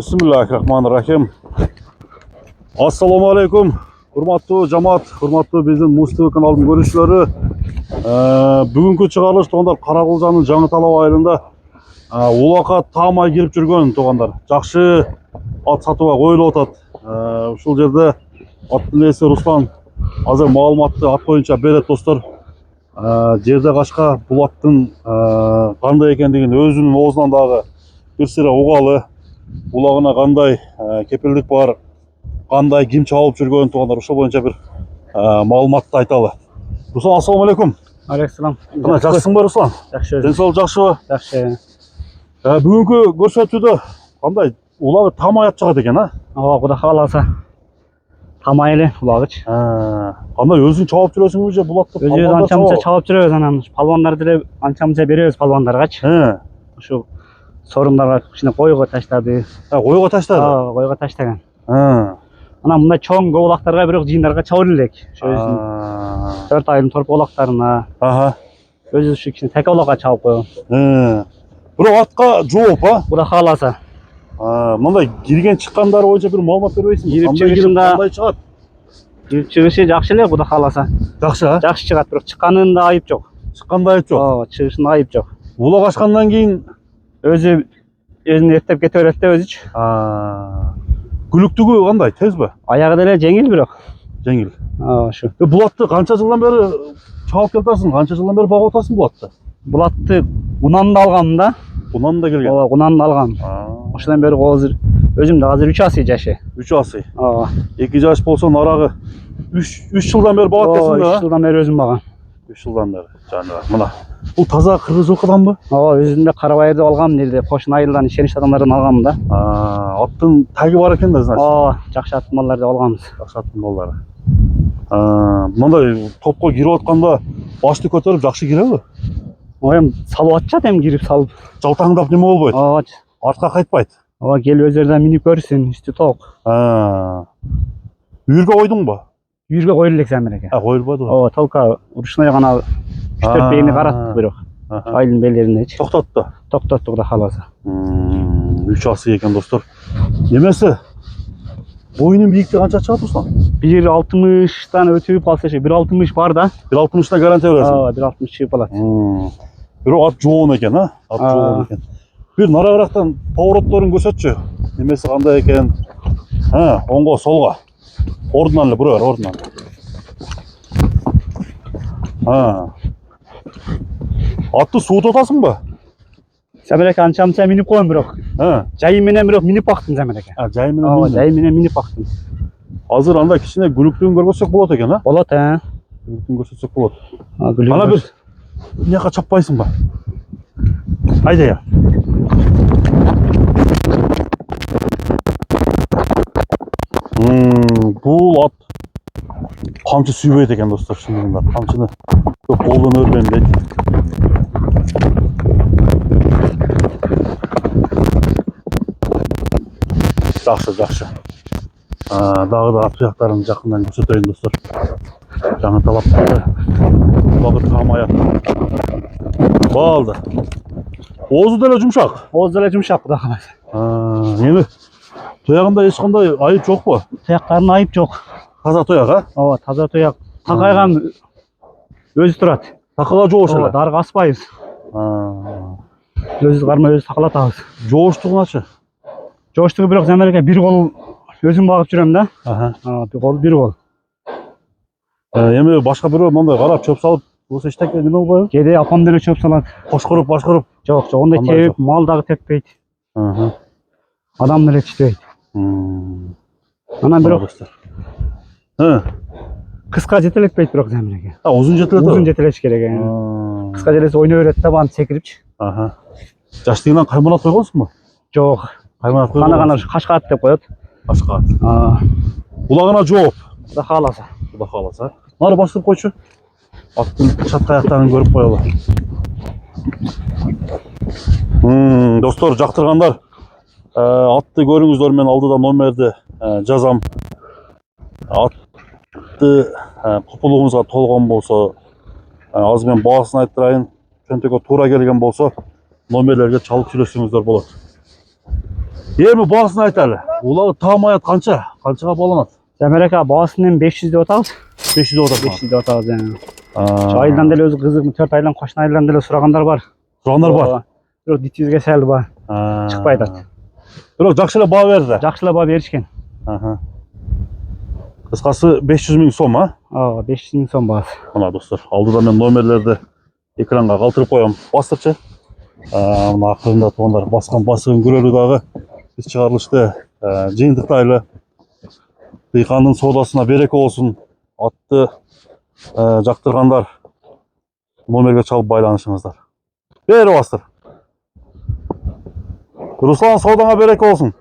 Bismillahirrahmanirrahim. Assalamu alaikum. Hurmatlı cemaat, hurmatlı bizim Mustafa kanalının görüşleri. Bugünkü çıkarılış toğanдар Karagoljanın Жаңы-Талау айылында улакка таамай кирип жүргөн тоғандар. Жакшы ат сатууга коюлуп атат. Ушул жерде аттын ээси Руслан азыр маалыматты ат боюнча берет достор. Жерде качка бул аттын кандай экендигин өзүнүн оозунан дагы бир сыйра угалы. Улағына қандай кепілдік бар, қандай ким чабып жүргөн туғандар, ошол боюнча бир маалыматты айталы. Руслан, ассаламу алейкум. Алейкум. Кана жакшысың ба, Руслан? Жакшы. Ден соолук жакшыбы? Жакшы. Бүгүнкү көрсөтүүдө кандай улагы тамай ат чыгат экен, а? Ооба, Кудай кааласа. Тамай эле улагыч. Кандай өзүң чабып жүрөсүңбү же бул атты? Өзүбүз анча-мынча чабып жүрөбүз, анан палвандарды деле анча-мынча беребиз палвандаргачы. Ушул сорундарга кичине койго таштады. Койго таштады? Койго таштаган. Анан мындай чоң көп улактарга бирок жыйындарга чабып элек. Ошо өзүнүн 4 айдын торпо улактарына. Өзү ушу кичине теке улакка чабып койгон. Бирок атка жооп, а? Кудай кааласа. Мындай кирген чыккандары боюнча бир маалымат бербейсиңби? Кирип чыгышында кандай чыгат? Кирип чыгышы жакшы эле, Кудай кааласа. Жакшы, а? Жакшы чыгат, бирок чыкканында айып жок. Чыкканда айып жок. Ооба, чыгышында айып жок. Улак ачкандан кийин өзүн эптеп кете берет да өзүчү. Күлүктүгү кандай, тезби? Аягы деле жеңил бирок. Жеңил. Ошо. Бул атты канча жылдан бери чабып келатасың? Канча жылдан бери багып атасың бул атты? Бул атты унанда алгам да. Унанда келген. Ооба, унанда алгам. Ошондон бери азыр өзүм да азыр 3 асый жашы. 3 асый. Ооба. 2 жаш болсо нарагы 3 жылдан бери багып атасың да? 3 жылдан бери өзүм багам. 3 жылдан бери. Жана мына. Бул таза кыргыз жылкыданбы? Ооба, өзүмдө Карабайырды алгам, жерде кошун айылдан ишеничти адамдардан алгам да. Аттын таги бар экен да, значит. Ооба, жакшы аттын балдарды алганбыз. Жакшы аттын балдары. Мындай топко кирип атканда башты көтөрүп жакшы киреби? Эми салып атышат, эми кирип салып. Жалтаңдап неме болбойт? Ооба. Артка кайтпайт. Ооба, келип өздөрү минип көрсүн, үстү тоок. Үйүргө койдуңбу? Үйүргө коюла элек замереке. Коюлбады. Ооба, толка урушуна гана 3-4 бейни караттык бирок. Айылдын белдериндечи. Токтотту. Токтотту, Кудай кааласа. 3 асый экен достор. Немеси? Боюнун бийиктиги канча чыгат Руслан? 1.60-тан өтүп калса, 1.60 бар да. 1.60-тан гарантия бересиң? Ооба, 1.60 чыгып калат. Бирок ат жоон экен, а? Ат жоон экен. Бир нарагырактан поворотторун көрсөтчү. Немеси кандай экен? Оңго, солго. Ордунан эле бура бер, ордунан. Атты суутуп атасыңбы? Замереке анча-мынча минип койдум бирок. Жайы менен бирок минип бактым замереке. Жайы менен? Ооба, жайы менен минип бактым. Азыр анда кичине күлүктүгүн көргөзсөк болот экен, а? Болот, Күлүктүгүн көрсөтсөк болот. Ана бир бияка чаппайсыңбы? Айда я. Бул ат камчы сүйбөйт экен достор, шындыгында. Камчыны көп колдон өрбөйм дейт. Жакшы. Дагы да ат туяктарын жакындан көрсөтөйүн достор. Жаңы-Талаптагы улагы таамай ат. Болду. Оозу деле жумшак. Ооз деле жумшак, Кудай кааласа. Эми туягында эч кандай айып жокпу? Туяктарында айып жок. Таза туяк, а? Ооба, таза туяк. Такайган өзү турат. Такыла жоош эле. Дарга аспайбыз. Өзүбүз кармай өзү такалатабыз. Жооштугуначы? Жооштугу бирок замереке бир кол өзүм багып жүрөм да. Бир кол, бир кол. Эми башка бирөө мындай карап чөп салып, болсо эчтеке неме болбойбу? Кээде апам деле чөп салат. Кошкоруп, башкарып. Жок, ондай тебип, мал дагы теппейт. Адам деле чечпейт. Анан бирок кыска жетелетпейт бирок замереке. Узун жетелет. Узун жетелеш керек. Кыска жетелесе ойной берет да, бааны секирипчи. Жаштыгынан кайманат койгонсуңбу? Жок. Кайманат койгон. Кана кашкаат деп коет. Кашкаат. Улагына жооп. Кудай кааласа. Кудай кааласа. Нары бастырып койчу. Аттын чат аяктарын көрүп коелу. Достор, жактыргандар, атты көрүңүздөр, мен алдыда номерди жазам. Атты купулугуңузга толгон болсо, азыр мен баасын айттырайын. Чөнтөгө туура келген болсо, номерлерге чалып сүйлөшсөңүздөр болот. Эми баасын айталы. Улабы таамаят канча? Канчага баланат? Жамерека баасын 500 деп атабыз. 500 деп атат. 500 деп атабыз yani. Şu aydan деле өзү кызык, 4 айдан кошун айдан деле сурагандар бар. Сурагандар бар. Бирок дитибизге сәл бар. Чыкпай атат. Бирок жакшы эле баа берди. Жакшы эле баа беришкен. Кыскасы 500 000 сом, а? Ооба, 500 000 сом баасы. Мына достор, алдыда мен номерлерди экранга калтырып коем. Бастырчы. Мына акырында туугандар баскан басыгын көрөлү дагы. Биз чыгарылышты жыйынтыктайлы. Дыйкандын соодасына береке болсун. Атты жактыргандар номерге чалып байланышыңыздар. Бери бастыр. Руслан, соодаңа береке болсун.